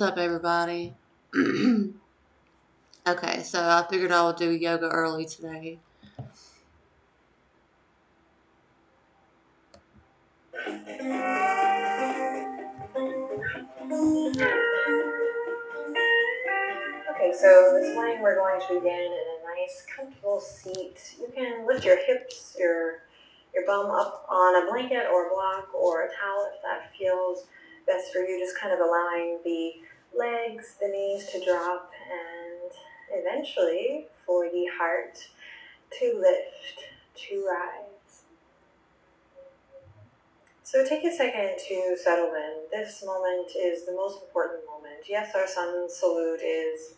What's up, everybody? Okay, so I figured I would do yoga early today. Okay, so this morning we're going to begin in a nice, comfortable seat. You can lift your hips, your bum up on a blanket or a block or a towel if that feels best for you. Just kind of allowing the legs, the knees to drop, and eventually for the heart to lift, to rise. So take a second to settle in. This moment is the most important moment. Yes, our sun salute is,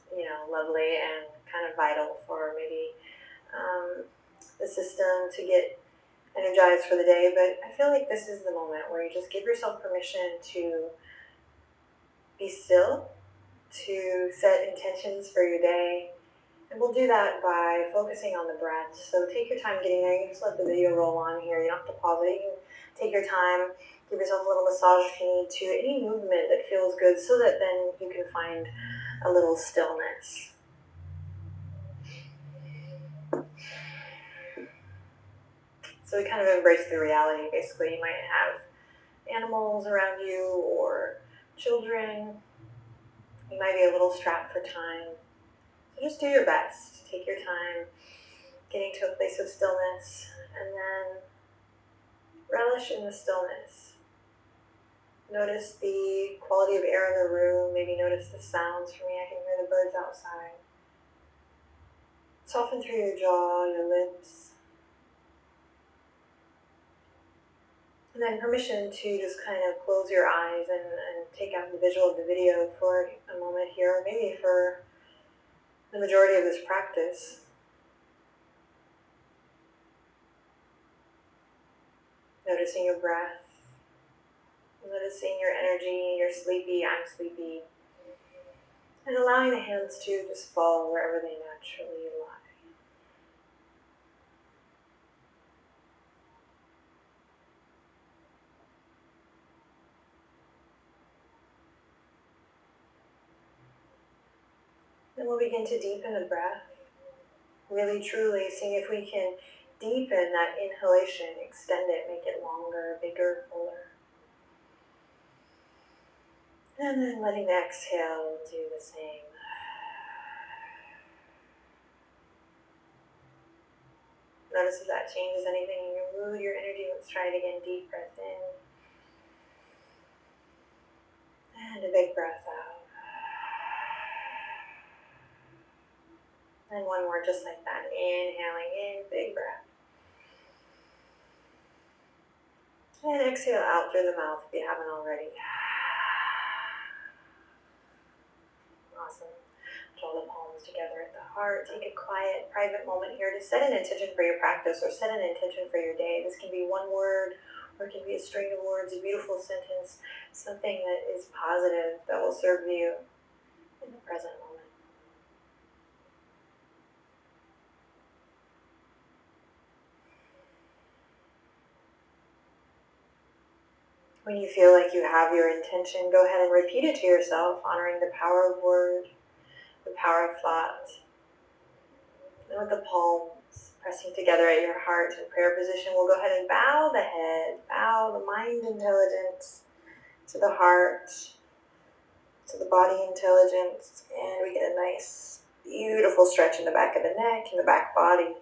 lovely and kind of vital for maybe the system to get energized for the day, but I feel like this is the moment where you just give yourself permission to be still, to set intentions for your day, and we'll do that by focusing on the breath. So take your time getting there. You can just let the video roll on here. You don't have to pause it. You can take your time, give yourself a little massage if you need to, any movement that feels good so that then you can find a little stillness. So we kind of embrace the reality. Basically, you might have animals around you or children. You might be a little strapped for time. So just do your best. Take your time getting to a place of stillness and then relish in the stillness. Notice the quality of air in the room. Maybe notice the sounds. For me, I can hear the birds outside. Soften through your jaw, your lips. And then permission to just kind of close your eyes and take out the visual of the video for a moment here, or maybe for the majority of this practice. Noticing your breath. Noticing your energy. You're sleepy, I'm sleepy. And allowing the hands to just fall wherever they naturally lie. Then we'll begin to deepen the breath. Really, truly, seeing if we can deepen that inhalation, extend it, make it longer, bigger, fuller. And then letting the exhale do the same. Notice if that changes anything in your mood, your energy. Let's try it again. Deep breath in. And a big breath out. And one more just like that. Inhaling in, big breath. And exhale out through the mouth if you haven't already. Awesome. Draw the palms together at the heart. Take a quiet, private moment here to set an intention for your practice or set an intention for your day. This can be one word or it can be a string of words, a beautiful sentence, something that is positive that will serve you in the present moment. When you feel like you have your intention, go ahead and repeat it to yourself, honoring the power of word, the power of thought. And with the palms pressing together at your heart in prayer position, we'll go ahead and bow the head, bow the mind intelligence to the heart, to the body intelligence, and we get a nice, beautiful stretch in the back of the neck, in the back body.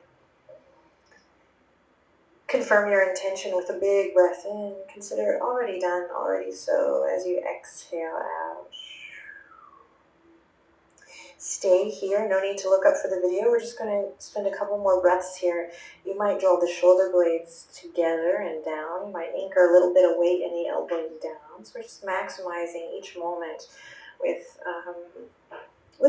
Confirm your intention with a big breath in. Consider it already done, already so, as you exhale out. Stay here. No need to look up for the video. We're just going to spend a couple more breaths here. You might draw the shoulder blades together and down. You might anchor a little bit of weight in the elbows down. So we're just maximizing each moment with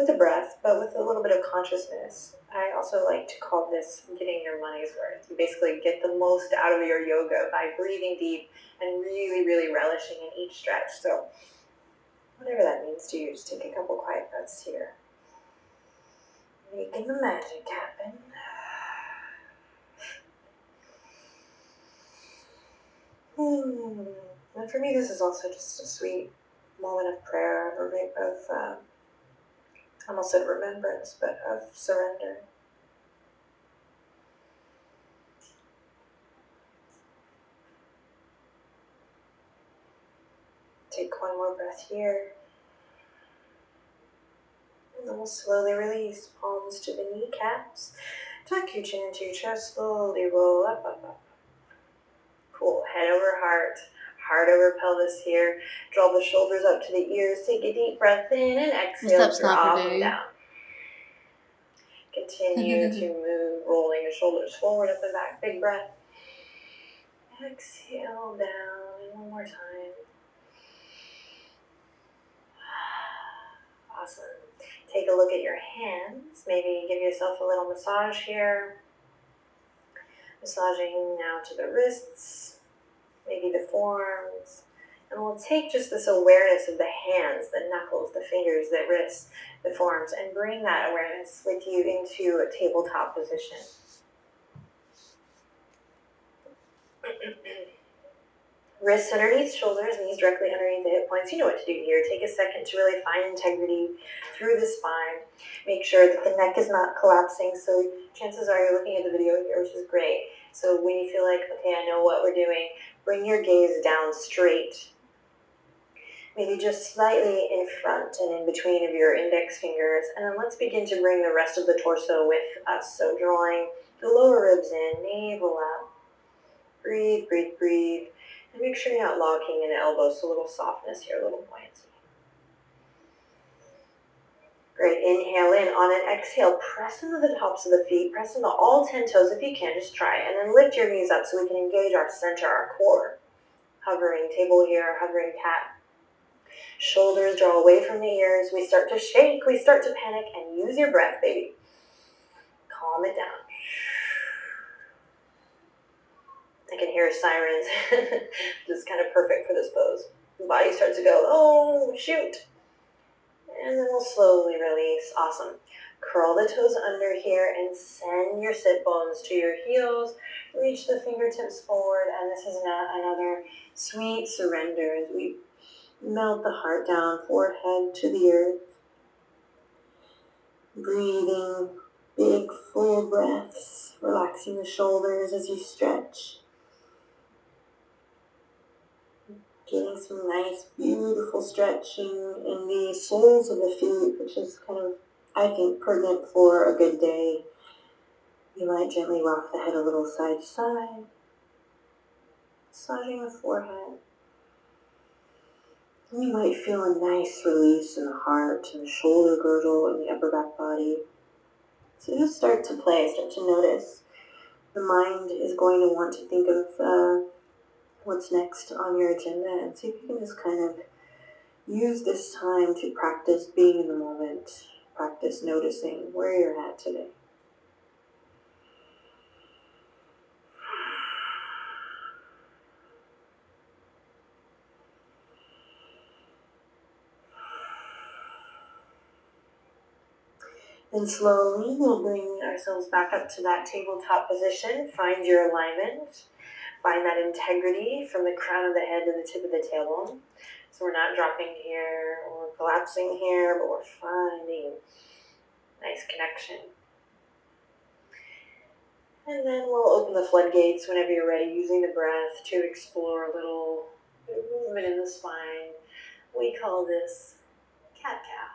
the breath, but with a little bit of consciousness. I also like to call this getting your money's worth. You basically get the most out of your yoga by breathing deep and really, really relishing in each stretch. So whatever that means to you, just take a couple quiet breaths here. Making the magic happen. And for me, this is also just a sweet moment of prayer or of I almost said remembrance, but of surrender. Take one more breath here. And then we'll slowly release, palms to the kneecaps. Tuck your chin into your chest, slowly roll up, up, up. Cool, head over heart, heart over pelvis here. Draw the shoulders up to the ears. Take a deep breath in and exhale, drop them down. Continue to move, rolling the shoulders forward, up and back. Big breath. Exhale down, and one more time. Awesome. Take a look at your hands. Maybe give yourself a little massage here. Massaging now to the wrists, maybe the forearms. And we'll take just this awareness of the hands, the knuckles, the fingers, the wrists, the forearms, and bring that awareness with you into a tabletop position. Wrists underneath shoulders, knees directly underneath the hip points. You know what to do here. Take a second to really find integrity through the spine. Make sure that the neck is not collapsing. So chances are you're looking at the video here, which is great. So when you feel like, okay, I know what we're doing, bring your gaze down straight. Maybe just slightly in front and in between of your index fingers. And then let's begin to bring the rest of the torso with us. So drawing the lower ribs in, navel up. Breathe, breathe, breathe. And make sure you're not locking in the elbows, so a little softness here, a little buoyancy. Great, inhale in. On an exhale, press into the tops of the feet, press into all 10 toes if you can, just try it. And then lift your knees up so we can engage our center, our core. Hovering table here, hovering cat. Shoulders draw away from the ears. We start to shake, we start to panic, and use your breath, baby. Calm it down. I can hear sirens. This is kind of perfect for this pose. The body starts to go, oh, shoot. And then we'll slowly release. Awesome. Curl the toes under here and send your sit bones to your heels. Reach the fingertips forward. And this is another sweet surrender as we melt the heart down, forehead to the earth. Breathing big, full breaths. Relaxing the shoulders as you stretch. Getting some nice, beautiful stretching in the soles of the feet, which is kind of, I think, pertinent for a good day. You might gently rock the head a little side to side, massaging the forehead. And you might feel a nice release in the heart and the shoulder girdle and the upper back body. So just start to play, start to notice. The mind is going to want to think of what's next on your agenda, and see if you can just kind of use this time to practice being in the moment, practice noticing where you're at today. And slowly we'll bring ourselves back up to that tabletop position. Find your alignment. Find that integrity from the crown of the head to the tip of the tailbone. So we're not dropping here or collapsing here, but we're finding nice connection. And then we'll open the floodgates whenever you're ready, using the breath to explore a little movement in the spine. We call this cat-cow.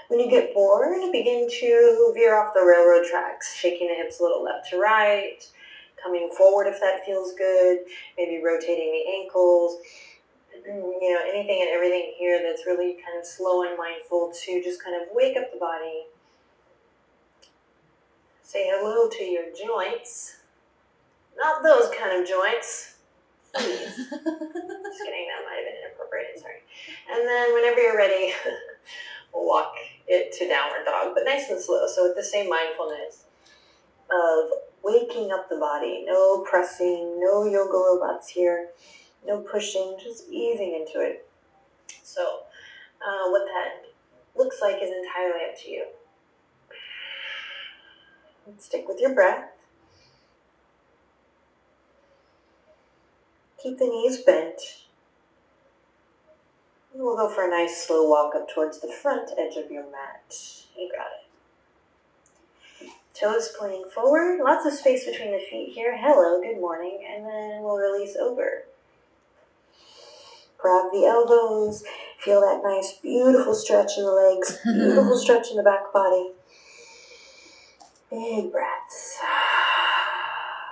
When you get bored, begin to veer off the railroad tracks, shaking the hips a little left to right, coming forward if that feels good, maybe rotating the ankles, anything and everything here that's really kind of slow and mindful to just kind of wake up the body. Say hello to your joints. Not those kind of joints. Please. Just kidding, that might have been inappropriate, sorry. And then whenever you're ready, we'll walk it to downward dog, but nice and slow. So with the same mindfulness of waking up the body, no pressing, no yoga robots here. No pushing, just easing into it. So what that looks like is entirely up to you. Stick with your breath. Keep the knees bent. We'll go for a nice slow walk up towards the front edge of your mat. You got it. Toes pointing forward. Lots of space between the feet here. Hello, good morning. And then we'll release over. Grab the elbows. Feel that nice, beautiful stretch in the legs. Beautiful stretch in the back body. Big breaths.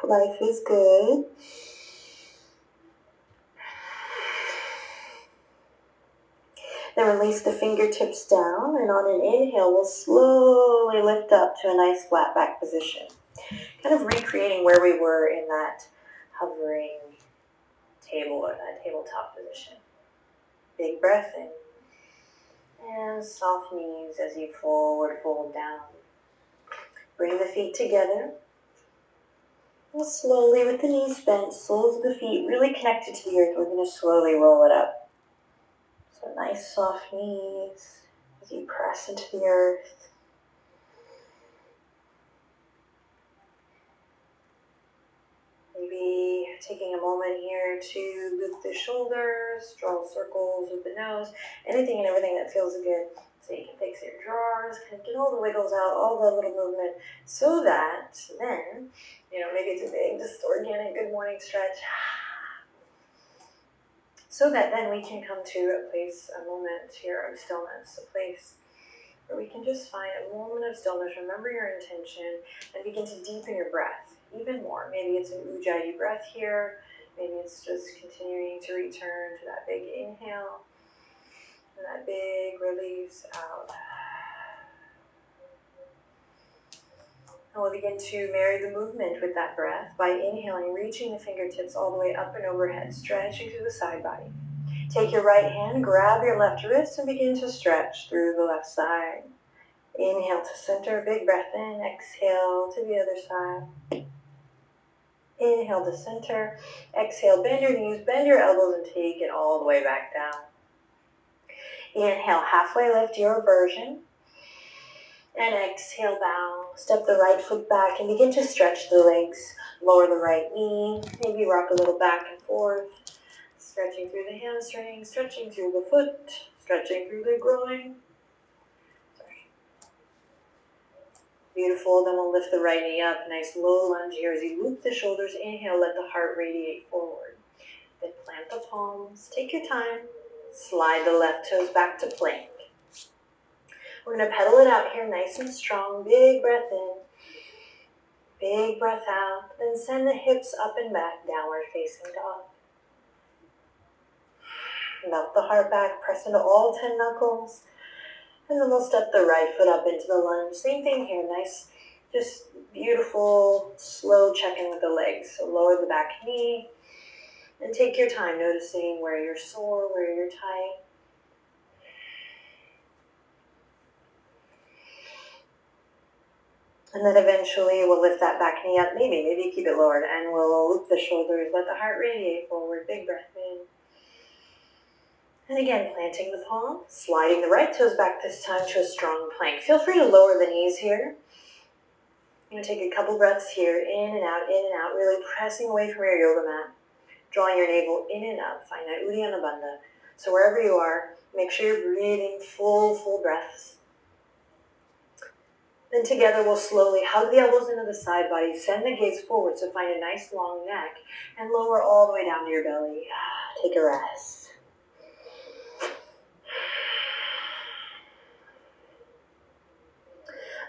Life is good. Then release the fingertips down, and on an inhale, we'll slowly lift up to a nice flat back position. Kind of recreating where we were in that hovering table or that tabletop position. Big breath in. And soft knees as you forward fold down. Bring the feet together. And slowly with the knees bent, soles of the feet really connected to the earth, we're going to slowly roll it up. So nice soft knees as you press into the earth. Maybe taking a moment here to loop the shoulders, draw circles with the nose, anything and everything that feels good. So you can fix your drawers, kind of get all the wiggles out, all the little movement, so that then, maybe it's a big, just organic good morning stretch. So that then we can come to a place, a moment here of stillness, a place where we can just find a moment of stillness, remember your intention, and begin to deepen your breath even more. Maybe it's an ujjayi breath here, maybe it's just continuing to return to that big inhale, and that big release out. And we'll begin to marry the movement with that breath by inhaling, reaching the fingertips all the way up and overhead, stretching through the side body. Take your right hand, grab your left wrist, and begin to stretch through the left side. Inhale to center, big breath in, exhale to the other side. Inhale to center, exhale, bend your knees, bend your elbows, and take it all the way back down. Inhale, halfway lift your version. And exhale, bow. Step the right foot back and begin to stretch the legs. Lower the right knee, maybe rock a little back and forth. Stretching through the hamstring, stretching through the foot, stretching through the groin. Beautiful, then we'll lift the right knee up, nice low lunge here as you loop the shoulders. Inhale, let the heart radiate forward. Then plant the palms, take your time, slide the left toes back to plank. We're going to pedal it out here nice and strong, big breath in, big breath out, then send the hips up and back, downward facing dog. Melt the heart back, press into all 10 knuckles. And then we'll step the right foot up into the lunge. Same thing here, nice, just beautiful, slow check-in with the legs. So lower the back knee and take your time noticing where you're sore, where you're tight. And then eventually we'll lift that back knee up, maybe keep it lowered, and we'll loop the shoulders, let the heart radiate forward, big breath in. And again, planting the palm, sliding the right toes back this time to a strong plank. Feel free to lower the knees here. I'm going to take a couple breaths here, in and out, really pressing away from your yoga mat. Drawing your navel in and up, find that Uddiyana Bandha. So wherever you are, make sure you're breathing full breaths. Then together we'll slowly hug the elbows into the side body, send the gaze forward, so find a nice long neck, and lower all the way down to your belly. Take a rest.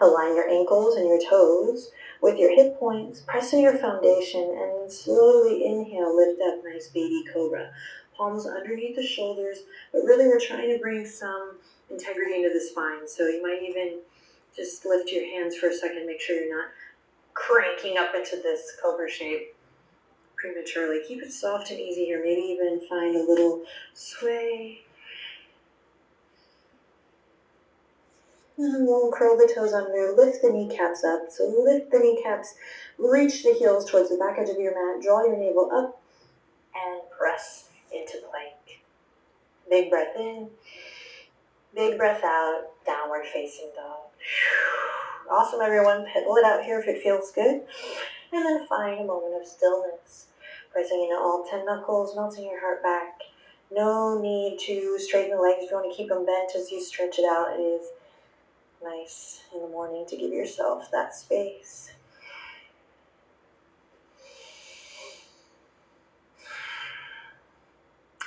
Align your ankles and your toes with your hip points, press into your foundation, and then slowly inhale, lift up, nice baby cobra. Palms underneath the shoulders, but really we're trying to bring some integrity into the spine. So you might even just lift your hands for a second, make sure you're not cranking up into this cobra shape prematurely. Keep it soft and easy here, maybe even find a little sway. And we'll curl the toes under, lift the kneecaps up. So lift the kneecaps, reach the heels towards the back edge of your mat, draw your navel up, and press. into plank. Big breath in, big breath out, downward facing dog. Awesome, everyone. Pedal it out here if it feels good. And then find a moment of stillness. Pressing into all 10 knuckles, melting your heart back. No need to straighten the legs if you want to keep them bent as you stretch it out. It is nice in the morning to give yourself that space.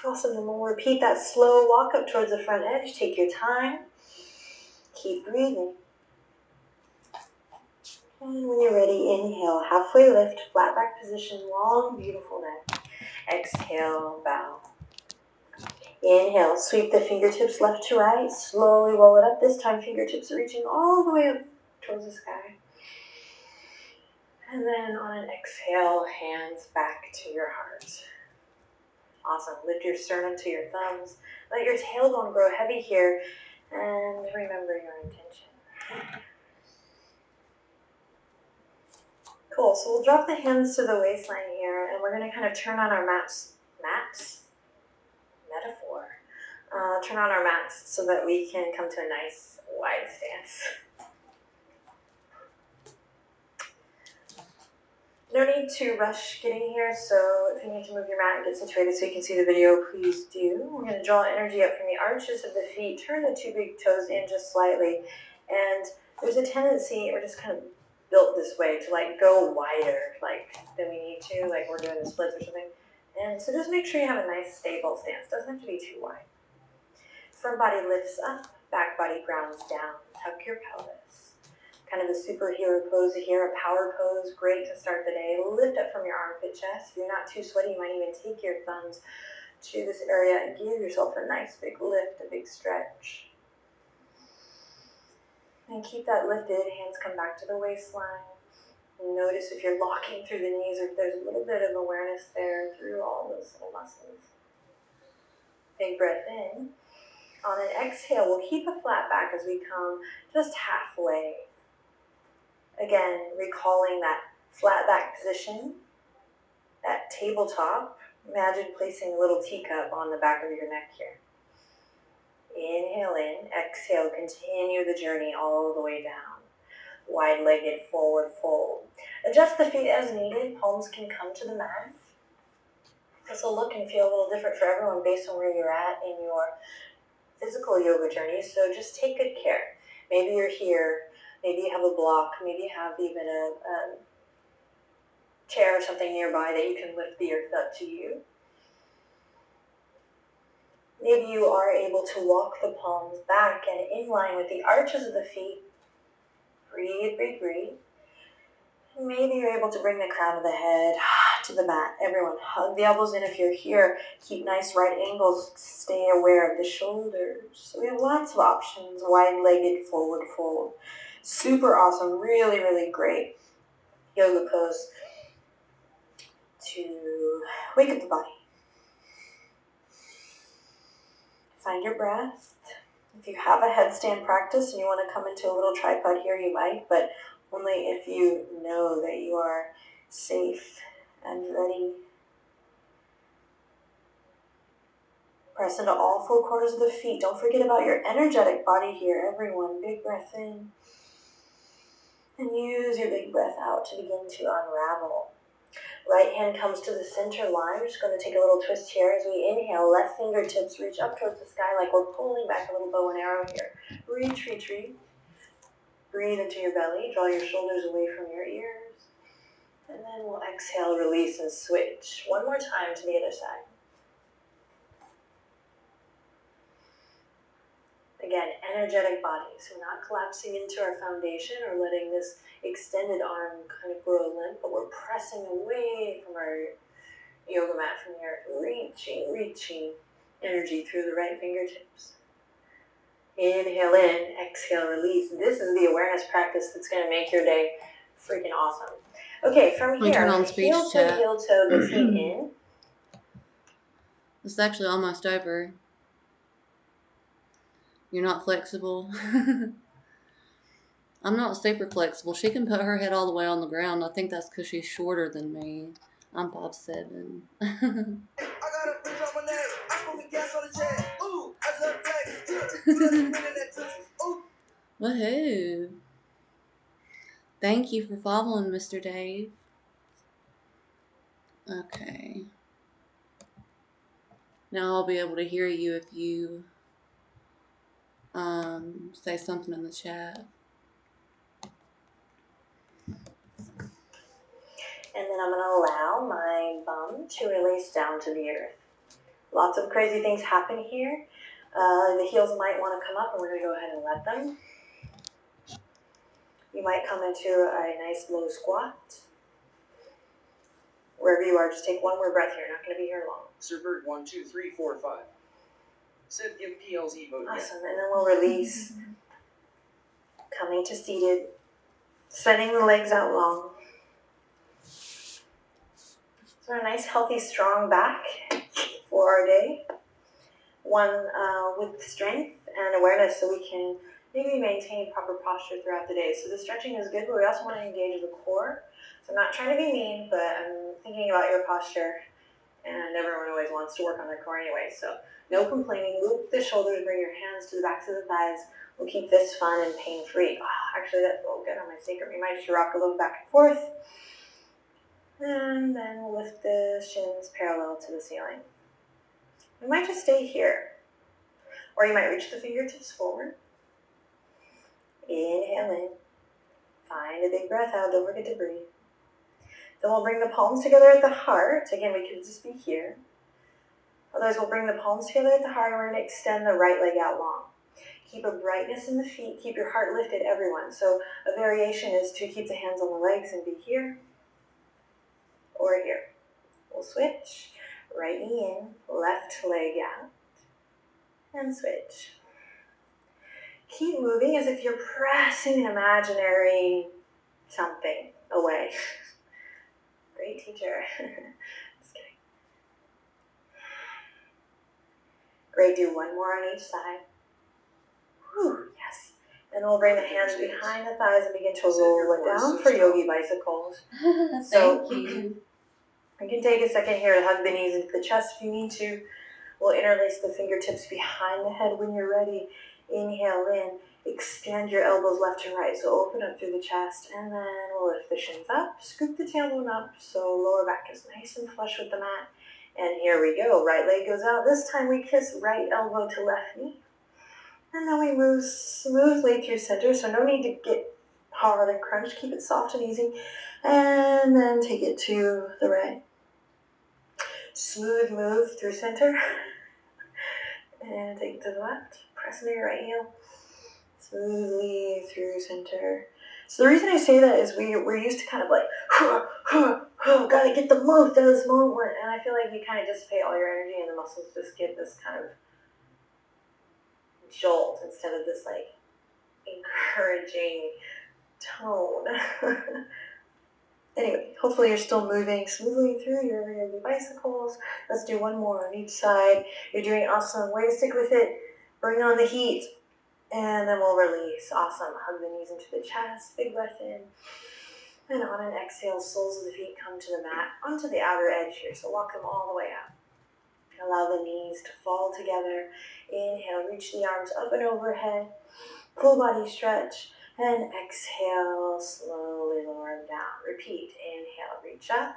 Awesome, and we'll repeat that slow walk up towards the front edge. Take your time. Keep breathing. And when you're ready, inhale, halfway lift, flat back position, long, beautiful neck. Exhale, bow. Inhale, sweep the fingertips left to right, slowly roll it up. This time fingertips are reaching all the way up towards the sky. And then on an exhale, hands back to your heart. Awesome. Lift your sternum to your thumbs. Let your tailbone grow heavy here. And remember your intention. Cool. So we'll drop the hands to the waistline here, and we're going to kind of turn on our mats. Metaphor. Turn on our mats so that we can come to a nice wide stance. No need to rush getting here, so if you need to move your mat and get situated so you can see the video, please do. We're going to draw energy up from the arches of the feet, turn the two big toes in just slightly, and there's a tendency, we're just kind of built this way, to like go wider than we need to, like we're doing the splits or something. And so just make sure you have a nice stable stance. Doesn't have to be too wide. Front body lifts up, back body grounds down. Tuck your pelvis. Kind of a superhero pose here, a power pose, great to start the day. Lift up from your armpit chest. If you're not too sweaty, you might even take your thumbs to this area and give yourself a nice big lift, a big stretch. And keep that lifted, hands come back to the waistline. Notice if you're locking through the knees or if there's a little bit of awareness there through all those little muscles. Big breath in. On an exhale, we'll keep a flat back as we come just halfway. Again, recalling that flat back position, that tabletop. Imagine placing a little teacup on the back of your neck here. Inhale in, exhale, continue the journey all the way down. Wide-legged forward fold. Adjust the feet as needed. Palms can come to the mat. This will look and feel a little different for everyone based on where you're at in your physical yoga journey, so just take good care. Maybe you're here, maybe you have a block, maybe you have even a chair or something nearby that you can lift the earth up to you. Maybe you are able to walk the palms back and in line with the arches of the feet. Breathe, breathe, breathe. Maybe you're able to bring the crown of the head to the mat. Everyone, hug the elbows in if you're here. Keep nice right angles. Stay aware of the shoulders. So we have lots of options. Wide-legged forward fold. Super awesome. Really, really great yoga pose to wake up the body. Find your breath. If you have a headstand practice and you want to come into a little tripod here, you might, but only if you know that you are safe and ready. Press into all four corners of the feet. Don't forget about your energetic body here, everyone. Big breath in. And use your big breath out to begin to unravel. Right hand comes to the center line. We're just going to take a little twist here as we inhale. Left fingertips reach up towards the sky like we're pulling back a little bow and arrow here. Reach, reach, reach. Breathe into your belly. Draw your shoulders away from your ears. And then we'll exhale, release, and switch. One more time to the other side. Again, energetic body. So we're not collapsing into our foundation or letting this extended arm kind of grow limp, but we're pressing away from our yoga mat from the earth. Reaching energy through the right fingertips. Inhale in, exhale, release. This is the awareness practice that's going to make your day freaking awesome. Okay, from Let me turn here, on speech heel chat. toe, the feet in. It's actually almost over. You're not flexible. I'm not super flexible. She can put her head all the way on the ground. I think that's because she's shorter than me. I'm 5'7". Woohoo! Thank you for following, Mr. Dave. Okay. Now I'll be able to hear you if you say something in the chat. And then I'm going to allow my bum to release down to the earth. Lots of crazy things happen here. The heels might want to come up, and we're going to go ahead and let them. You might come into a nice low squat. Wherever you are, just take one more breath here. You're not going to be here long. Subvert 1, 2, 3, 4, 5. Said give PLZ vote. Awesome. And then we'll release. Coming to seated. Spreading the legs out long. So a nice, healthy, strong back for our day. One with strength and awareness so we can maybe maintain proper posture throughout the day. So the stretching is good, but we also want to engage the core. So I'm not trying to be mean, but I'm thinking about your posture, and everyone always wants to work on their core anyway. So no complaining. Loop the shoulders, bring your hands to the backs of the thighs. We'll keep this fun and pain-free. Oh, actually, that felt good on my sacrum. You might just rock a little back and forth. And then lift the shins parallel to the ceiling. You might just stay here. Or you might reach the fingertips forward. Inhale in. Find a big breath out. Don't forget to breathe. Then we'll bring the palms together at the heart. Again, we could just be here. Otherwise, we'll bring the palms together at the heart, and we're going to extend the right leg out long. Keep a brightness in the feet. Keep your heart lifted, everyone. So a variation is to keep the hands on the legs and be here or here. We'll switch. Right knee in, left leg out, and switch. Keep moving as if you're pressing an imaginary something away. Great teacher. Just kidding. Great, do one more on each side. Whew, yes. And we'll bring the hands behind the thighs and begin to roll it down for yogi bicycles. Thank you. You can take a second here to hug the knees into the chest if you need to. We'll interlace the fingertips behind the head when you're ready. Inhale in. Extend your elbows left to right, so open up through the chest, and then we'll lift the shins up, scoop the tailbone up, so lower back is nice and flush with the mat. And here we go, right leg goes out. This time we kiss right elbow to left knee. And then we move smoothly through center, so no need to get hard and crunch. Keep it soft and easy. And then take it to the right. Smooth move through center. And take it to the left. Press into your right heel. Smoothly through center. So the reason I say that is we're used to kind of like, gotta get the most out of this moment. And I feel like you kind of dissipate all your energy and the muscles just get this kind of jolt instead of this like encouraging tone. Anyway, hopefully you're still moving smoothly through your yogi bicycles. Let's do one more on each side. You're doing awesome. Way to stick with it. Bring on the heat. And then we'll release. Awesome. Hug the knees into the chest. Big breath in. And on an exhale, soles of the feet come to the mat, onto the outer edge here. So walk them all the way out. Allow the knees to fall together. Inhale, reach the arms up and overhead. Full body stretch. And exhale, slowly lower them down. Repeat. Inhale, reach up.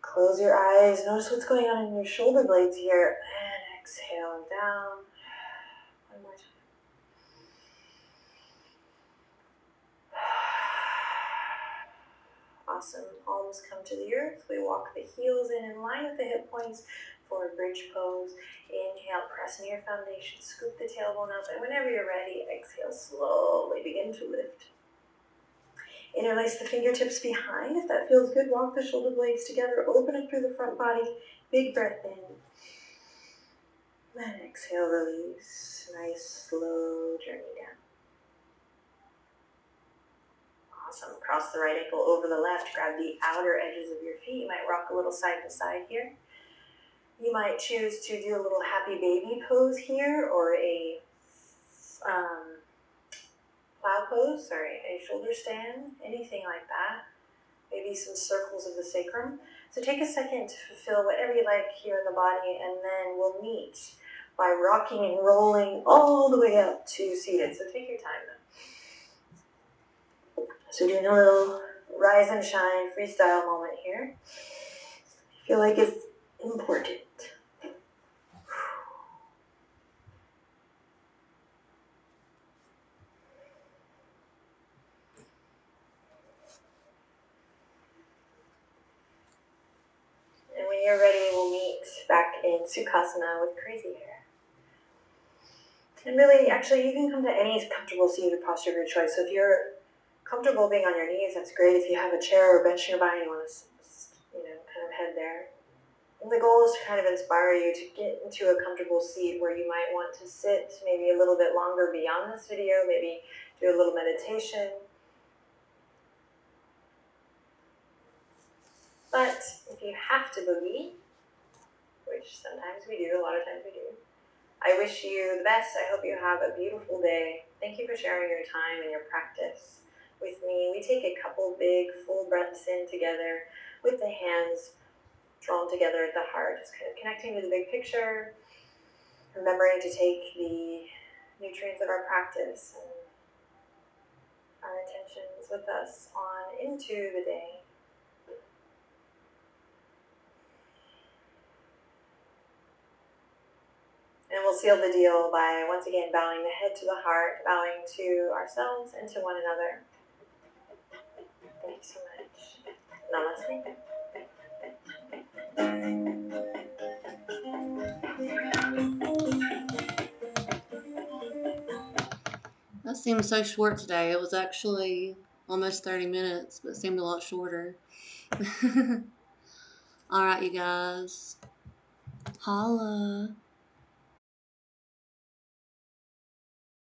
Close your eyes. Notice what's going on in your shoulder blades here. And exhale down. One more time. Awesome. Palms come to the earth. We walk the heels in line with the hip points. Forward bridge pose. Inhale, press into your foundation. Scoop the tailbone up. And whenever you're ready, exhale, slowly begin to lift. Interlace the fingertips behind. If that feels good, walk the shoulder blades together. Open up through the front body. Big breath in. Then exhale, release. Nice, slow journey down. Awesome. Cross the right ankle over the left. Grab the outer edges of your feet. You might rock a little side to side here. You might choose to do a little happy baby pose here, or a plow pose, a shoulder stand, anything like that. Maybe some circles of the sacrum. So take a second to fulfill whatever you like here in the body, and then we'll meet by rocking and rolling all the way up to seated. So take your time now. So we're doing a little rise and shine freestyle moment here. I feel like it's important. And when you're ready, we'll meet back in Sukhasana with crazy hair. And really, actually, you can come to any comfortable seated posture of your choice. So if you're comfortable being on your knees, that's great. If you have a chair or bench nearby and you want to, kind of head there. And the goal is to kind of inspire you to get into a comfortable seat where you might want to sit maybe a little bit longer beyond this video, maybe do a little meditation. But if you have to boogie, which sometimes we do, a lot of times we do, I wish you the best. I hope you have a beautiful day. Thank you for sharing your time and your practice with me. We take a couple big, full breaths in together with the hands drawn together at the heart, just kind of connecting to the big picture, remembering to take the nutrients of our practice and our intentions with us on into the day. And we'll seal the deal by once again bowing the head to the heart, bowing to ourselves and to one another. Thank you so much. Namaste. That seemed so short today. It was actually almost 30 minutes, but it seemed a lot shorter. All right, you guys. Holla.